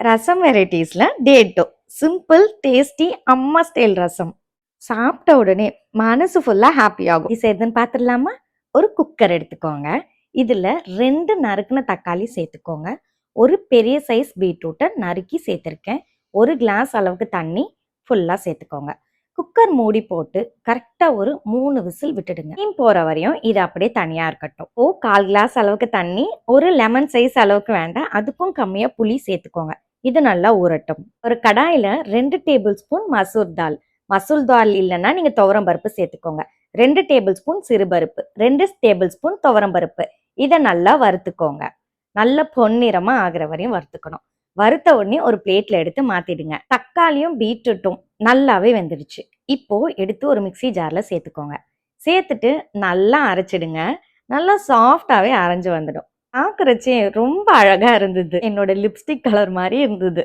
ரசம் வெரைட்டிஸ்ல டே 2 simple tasty அம்மா style ரசம். சாப்பிட்ட உடனே மனசு ஃபுல்லா ஹாப்பி ஆகும். இது எதுன்னு பார்த்துடலாமா? ஒரு குக்கர் எடுத்துக்கோங்க. இதுல 2 நறுக்குன தக்காளி சேர்த்துக்கோங்க. ஒரு பெரிய சைஸ் பீட்ரூட்டை நறுக்கி சேர்த்துருக்கேன். ஒரு கிளாஸ் அளவுக்கு தண்ணி ஃபுல்லா சேர்த்துக்கோங்க. குக்கர் மூடி போட்டு கரெக்டா ஒரு 3 விசில் விட்டுடுங்க. மீன் போற வரையும் இது அப்படியே தனியா இருக்கட்டும். 1/4 கிளாஸ் அளவுக்கு தண்ணி, ஒரு லெமன் சைஸ் அளவுக்கு வேண்டாம், அதுக்கும் கம்மியா புளி சேர்த்துக்கோங்க. இது நல்லா ஊறட்டும். ஒரு கடாயில 2 டேபிள் ஸ்பூன் மசூர் தால். மசூர் தால் இல்லைன்னா நீங்க துவரம் பருப்பு சேர்த்துக்கோங்க. 2 டேபிள் ஸ்பூன் சிறுபருப்பு, 2 டேபிள் ஸ்பூன் துவரம் பருப்பு. இதை நல்லா வறுத்துக்கோங்க. நல்ல பொன்னிறமா ஆகிற வரையும் வறுத்துக்கணும். வறுத்த உடனே ஒரு பிளேட்ல எடுத்து மாத்திடுங்க. தக்காளியும் பீட்ரூட்டும் நல்லாவே வெந்துடுச்சு. இப்போ எடுத்து ஒரு மிக்ஸி ஜார்ல சேர்த்துக்கோங்க. சேர்த்துட்டு நல்லா அரைச்சிடுங்க. நல்லா சாஃப்டாவே அரைஞ்சு வந்துடும். பார்க்கறச்சே ரொம்ப அழகா இருந்தது. என்னோட லிப்ஸ்டிக் கலர் மாதிரி இருந்தது.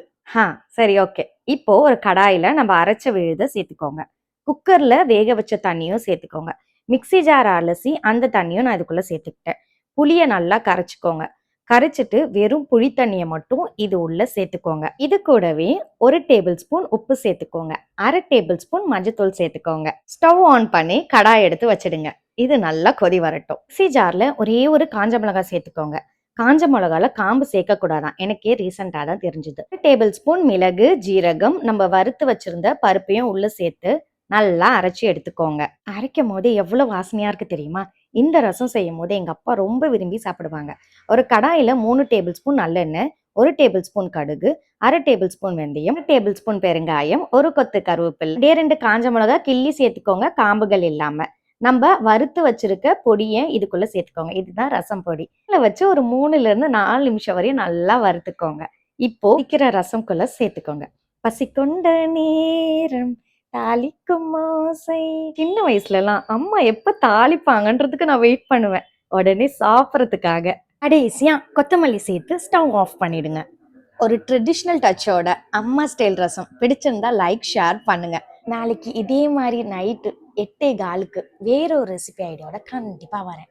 சரி, ஓகே. இப்போ ஒரு கடாயில நம்ம அரைச்ச விழுத சேர்த்துக்கோங்க. குக்கர்ல வேக வச்ச தண்ணியும் சேர்த்துக்கோங்க. மிக்ஸி ஜார் அலசி அந்த தண்ணியும் நான் இதுக்குள்ள சேர்த்துக்கிட்டேன். புளியை நல்லா கரைச்சிக்கோங்க. கரைச்சிட்டு வெறும் புளி தண்ணியை மட்டும் இது உள்ள சேர்த்துக்கோங்க. இது கூடவே 1 டேபிள் ஸ்பூன் உப்பு சேர்த்துக்கோங்க. 1/2 டேபிள் ஸ்பூன் மஞ்சத்தூள் சேர்த்துக்கோங்க. ஸ்டவ் ஆன் பண்ணி கடாய் எடுத்து வச்சிடுங்க. இது நல்லா கொதி வரட்டும். மிக்ஸி ஜார்ல ஒரே ஒரு காஞ்ச மிளகாய் சேர்த்துக்கோங்க. காஞ்ச மிளகால காம்பு சேர்க்க கூடாதான், எனக்கே ரீசெண்டா தான் தெரிஞ்சது. 1 டேபிள் ஸ்பூன் மிளகு, ஜீரகம், நம்ம வறுத்து வச்சிருந்த பருப்பையும் உள்ள சேர்த்து நல்லா அரைச்சி எடுத்துக்கோங்க. அரைக்கும் போது எவ்வளவு வாசனையா இருக்கு தெரியுமா? இந்த ரசம் செய்யும் போது எங்க அப்பா ரொம்ப விரும்பி சாப்பிடுவாங்க. ஒரு கடாயில 3 டேபிள் ஸ்பூன் நல்லெண்ணெய், 1 டேபிள் ஸ்பூன் கடுகு, 1/2 டேபிள் ஸ்பூன் வெந்தயம், 1 டேபிள் ஸ்பூன் பெருங்காயம், ஒரு கொத்து கருவேப்பிலை, 2 காஞ்ச மிளகா கிள்ளி சேர்த்துக்கோங்க, காம்புகள் இல்லாம. நம்ம வறுத்து வச்சிருக்க பொடியை இதுக்குள்ள சேர்த்துக்கோங்க. இதுதான் ரசம் பொடி. இதுல வச்சு ஒரு 3ல இருந்து 4 நிமிஷம் வரையும் நல்லா வறுத்துக்கோங்க. இப்போ வைக்கிற ரசம்குள்ள சேர்த்துக்கோங்க. பசிக்கொண்ட நேரம் தாளிக்கும் ஓசை. சின்ன வயசுல எல்லாம் அம்மா எப்ப தாளிப்பாங்கன்றதுக்கு நான் வெயிட் பண்ணுவேன், உடனே சாப்பிட்றதுக்காக. கடைசியா கொத்தமல்லி சேர்த்து ஸ்டவ் ஆஃப் பண்ணிடுங்க. ஒரு ட்ரெடிஷ்னல் டச்சோட அம்மா ஸ்டைல் ரசம் பிடிச்சிருந்தா லைக், ஷேர் பண்ணுங்க. நாளைக்கு இதே மாதிரி நைட்டு 8:15 வேற ஒரு ரெசிபி ஐடியாவோட கண்டிப்பா வரேன்.